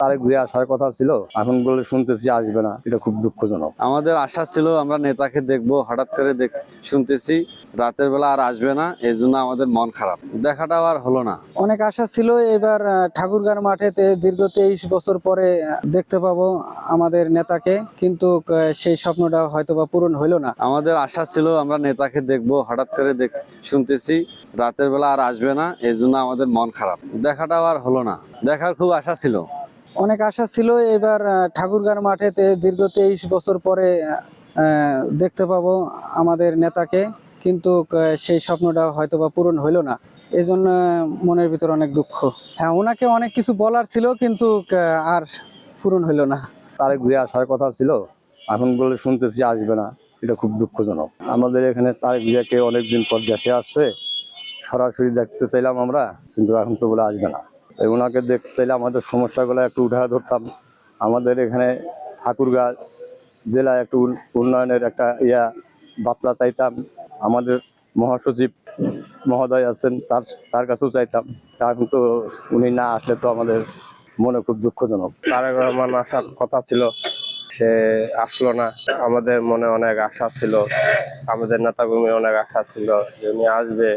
তারেক জিয়া আসার কথা ছিল, এখন বলে শুনতেছি আসবে না, এটা খুব দুঃখজনক। আমাদের আশা ছিল আমরা নেতাকে দেখবো, হঠাৎ করে শুনতেছি রাতের বেলা আর আসবে না, এই জন্য আমাদের মন খারাপ, দেখাটা আর হলো না। অনেক আশা ছিল এবার ঠাকুরগাঁর মাঠেতে দীর্ঘ 23 বছর পরে দেখতে পাবো আমাদের নেতাকে, কিন্তু সেই স্বপ্নটা হয়তোবা পূরণ হইলো না। আমাদের আশা ছিল আমরা নেতাকে দেখবো, হঠাৎ করে শুনতেছি রাতের বেলা আর আসবে না, এই জন্য আমাদের মন খারাপ, দেখাটা আর হলো না। দেখার খুব আশা ছিল। অনেক আশা ছিল এবার ঠাকুরগাঁর মাঠেতে দীর্ঘ 23 বছর পরে দেখতে পাবো আমাদের নেতাকে, কিন্তু সেই স্বপ্নটা হয়তোবা পূরণ হইলো না। এই জন্য মনের ভিতর অনেক দুঃখ। হ্যাঁ, ওনাকে অনেক কিছু বলার ছিল, কিন্তু আর পূরণ হইলো না। তারেক জিয়া আসার কথা ছিল, এখন বলে শুনতেছি আসবে না, এটা খুব দুঃখজনক। আমাদের এখানে তারেক জিয়াকে অনেকদিন পর দেশে আসছে, সরাসরি দেখতে চাইলাম আমরা, কিন্তু এখন তো বলে আসবে না। তাই ওনাকে দেখতে চাইলে আমাদের সমস্যাগুলো একটু উঠে ধরতাম। আমাদের এখানে ঠাকুরগাঁ জেলায় একটু উন্নয়নের একটা বার্তা চাইতাম। আমাদের মহাসচিব মহোদয় আছেন, তার কাছেও চাইতাম। এখন তো উনি না আসলে তো আমাদের মনে খুব দুঃখজনক। তারেক রহমান আসার কথা ছিল, সে আসলো না। আমাদের মনে অনেক আশা ছিল, আমাদের নেতাকর্মী অনেক আশা ছিল যে উনি আসবে,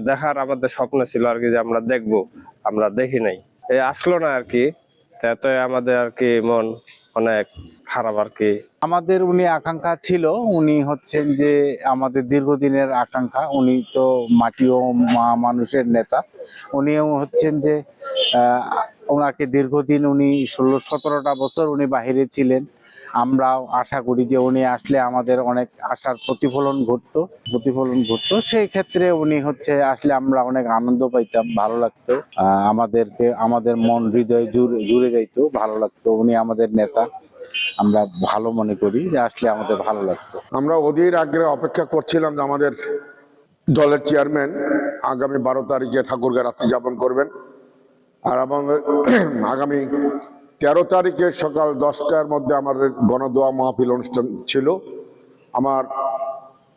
দেখার আমাদের স্বপ্ন ছিল আর কি, যে আমরা দেখবো, আমরা দেখি নাই, এই আসলো না আর কি। তাতে আমাদের আর কি মন অনেক খারাপ আর কি। আমাদের উনি আকাঙ্ক্ষা ছিল, উনি হচ্ছেন যে আমাদের দীর্ঘদিনের আকাঙ্ক্ষা। উনি তো মাটি ও মানুষের নেতা। উনিও হচ্ছেন যে ওনাকে দীর্ঘদিন উনি 16-17টা বছর উনি বাহিরে ছিলেন। আমরাও আশা করি যে উনি আসলে আমাদের অনেক আশার প্রতিফলন ঘটতো। সেই ক্ষেত্রে উনি আসলে আমরা অনেক আনন্দ পাইতাম, ভালো লাগতো, আমাদের মন হৃদয় জুড়ে যাইতো, ভালো লাগতো। উনি আমাদের নেতা, আমরা ভালো মনে করি যে আসলে আমাদের ভালো লাগতো। আমরা অধীর আগ্রহে অপেক্ষা করছিলাম যে আমাদের দলের চেয়ারম্যান আগামী 12 তারিখে ঠাকুরগাঁ রাত্রি যাপন করবেন, আর আমাদের আগামী 13 তারিখে সকাল 10টার মধ্যে আমাদের গণদোয়া মাহফিল অনুষ্ঠান ছিল।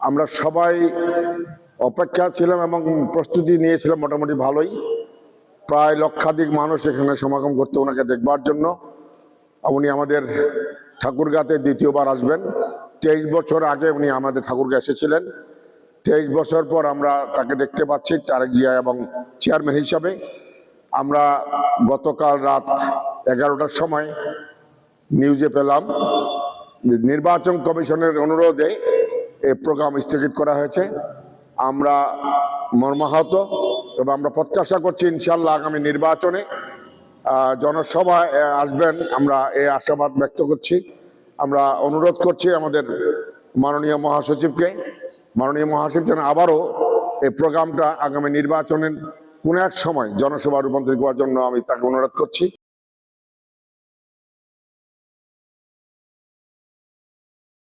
আমরা সবাই অপেক্ষা ছিলাম এবং প্রস্তুতি নিয়েছিলাম মোটামুটি ভালোই। প্রায় লক্ষাধিক মানুষ এখানে সমাগম করতে ওনাকে দেখবার জন্য। উনি আমাদের ঠাকুরগাঁতে দ্বিতীয়বার আসবেন। 23 বছর আগে উনি আমাদের ঠাকুরগাঁ এসেছিলেন। 23 বছর পর আমরা তাকে দেখতে পাচ্ছি তারেক জিয়া এবং চেয়ারম্যান হিসাবে। আমরা গতকাল রাত 11টার সময় নিউজে পেলাম নির্বাচন কমিশনের অনুরোধে এই প্রোগ্রাম স্থগিত করা হয়েছে। আমরা মর্মাহত, তবে আমরা প্রত্যাশা করছি ইনশাল্লাহ আগামী নির্বাচনে জনসভায় আসবেন, আমরা এই আশাবাদ ব্যক্ত করছি। আমরা অনুরোধ করছি আমাদের মাননীয় মহাসচিব যেন আবারও এই প্রোগ্রামটা আগামী নির্বাচনের কোনো এক সময় জনসভা রূপান্তরিত করার জন্য আমি তাকে অনুরোধ করছি।